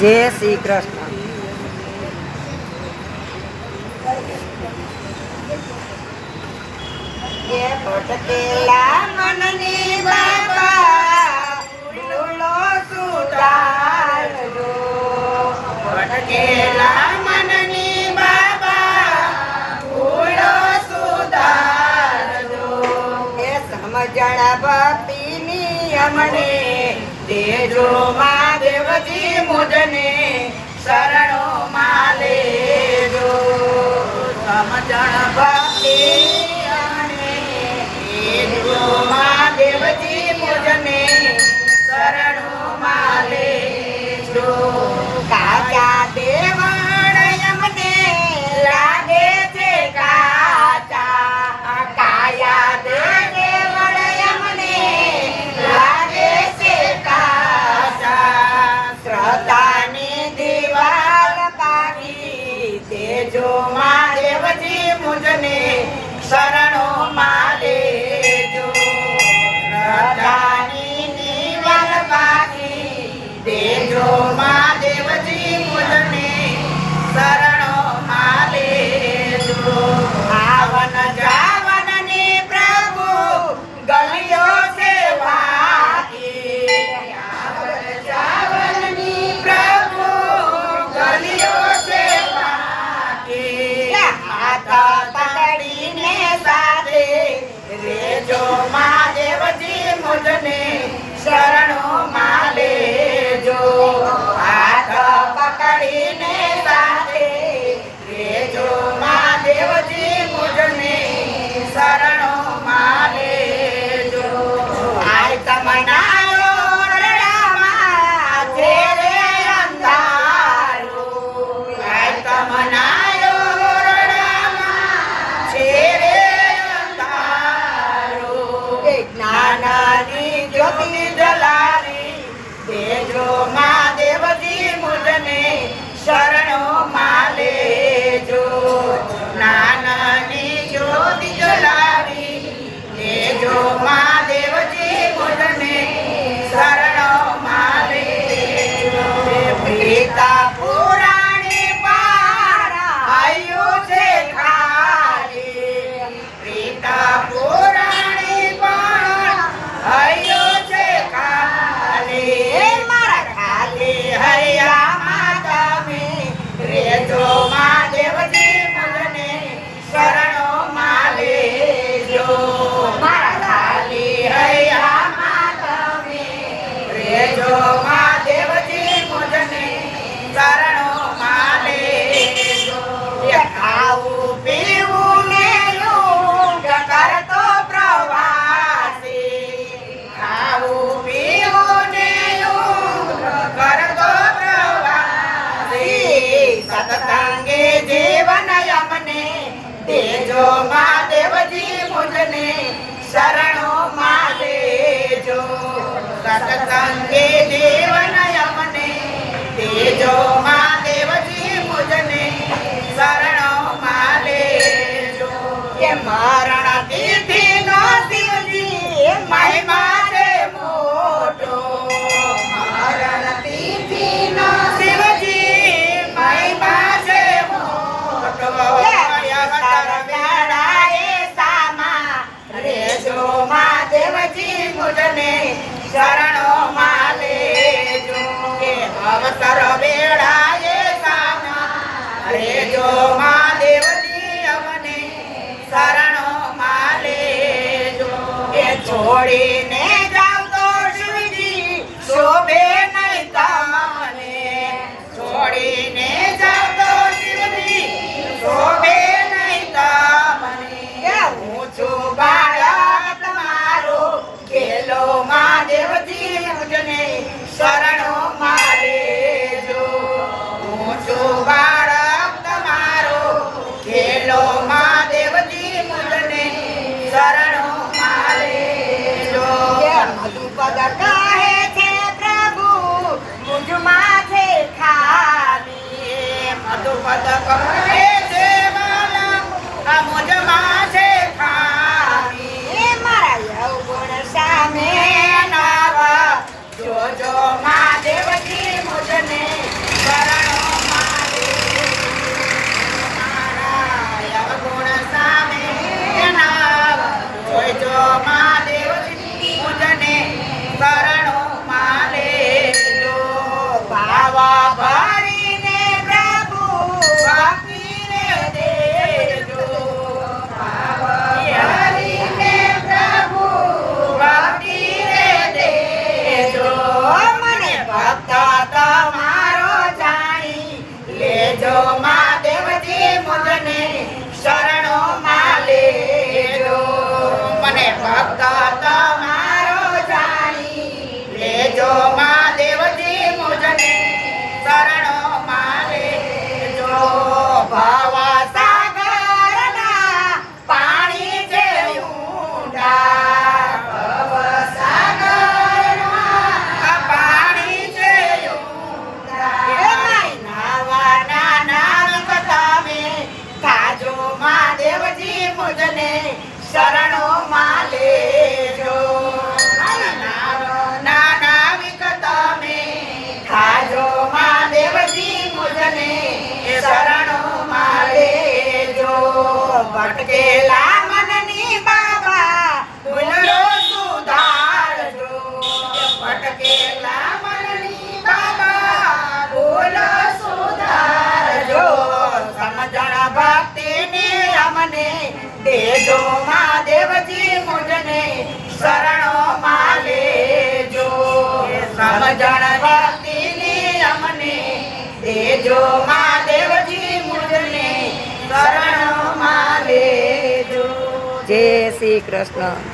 જય શ્રી કૃષ્ણ. ભટકેલા મનની બાબા ભૂલો સુધારજો. ભટકેલા મનની બાબા ભૂલો સુધારજો. એ સમજણ ભક્તિની અમને દેજો મહાદેવજી મુજને શરણોમાં લેજો. સમજણ ભક્તિ મહાદેવજી મુજને શરણોમાં લેજો. કાચા દેવણ અમને લાગે છે કાચા. કાયા દેવણ અમને લાગે છે કાચા. શ્રદ્ધાની દિવાલ પાકી દેજો મહાદેવજી મુજને શરણોમાં લેજો. શ્રદ્ધાની દિવાલ પાકી દેજો મહાદેવજી મુજને શરણોમાં લેજો. આવન જાવનની પ્રભુ ગલિયો છે વાકી. આવન જાવનની પ્રભુ ગલિયો છે વાકી. હાથ પકડીને સાથે રેજો મહાદેવજી મુજને શરણોમાં લેજો. હાથ પકડીને સાથે રેજો મહાદેવજી મુજને શરણોમાં લેજો. આય તમનાયો રડામાં છે રે અંધારું. આય તમનાયો રડામાં છે રે અંધારું. જ્ઞાનની જ્યોતિ જલારી દેજો મહાદેવજી મુજને શરણોમાં લેજો. જ્ઞાનની જ્યોતિ જલારી દેજો મહાદેવજી મુજને શરણોમાં લેજો. પિતા પુરાણી પારા આયુ છે ખાલી. પિતા પુરાણી પારા આયુ છે ખાલી. મારા ખાલી હૈયામાં તમે રેજો મહાદેવજી મુજને શરણોમાં લેજો. મારા ખાલી હૈયામાં તમે રેજો મહાદેવજી મુજને શરણોમાં લેજો. ખાવું પીવું ને યોગ કરતો પ્રવાસી. ખાવું પીવું ને યોગ કરતો પ્રવાસી. સત્સંગે જીવન અમને દેજો મહાદેવજી મુજને શરણોમાં લેજો. સત્સંગે જીવન અમને દેજો મહાદેવજી મુજને શરણોમાં લેજો. એ મરણ તિથિનો શિવજી મહિમા છે મોટો. મરણ તિથિનો શિવજી મહિમા છે મોટો. અવસર વેળાએ સામા રેજો મહાદેવજી મુજને શરણોમાં લેજો. અવસર વેળાએ સામા રેજો મહાદેવજી અમને શરણોમાં લેજો. એ છોડીને જાવ તો શિવજી શોભે નહીં તમને. છોડીને જાવ તો શિવજી શોભે નહીં તમને. હું છું બાળક તમારો ખેલો મહાદેવજી મુજને શરણોમાં લેજો. હું છું બાળક તમારો ખેલો મહાદેવજી મુજને શરણોમાં લેજો. મધુપદ કહે છે પ્રભુ મુજમાં છે ખામી. મધુપદ કહે છે વાલા આ મુજમાં છે ખામી. મારા યૌવન સામે નાવા જોજો મહાદેવજી મુજને ભાવા ભરીને પ્રભુ ભક્તિને દેજો ભાવ ભરીને પ્રભુ ભક્તિને દેજો મને ભક્ત તમારો જાણી લેજો મહાદેવજી મુજને શરણોમાં લેજો મને ભક્ત તમારો જાણી લેજો મહાદેવજી મુજને શરણોમાં લેજો ભવા સાગરના પાણી છે ઊંડા ભવ સાગરના પાણી છે ઊંડા નાવાના નામ તમે થાજો મહાદેવજી મુજને શરણોમાં લેજો નાના વિક તમે થાજો મહાદેવજી મુજને શરણોમાં લેજો ભટકેલા મનની બાબા ભૂલો સુધારજો ભટકેલા મનની બાબા ભૂલો સુધારજો સમજણ ભક્તિની અમને દેજો મહાદેવજી મુજને શરણોમાં લેજો સમજણ ભક્તિની અમને દેજો મહાદેવજી મુજને શરણોમાં લેજો. જય શ્રી કૃષ્ણ.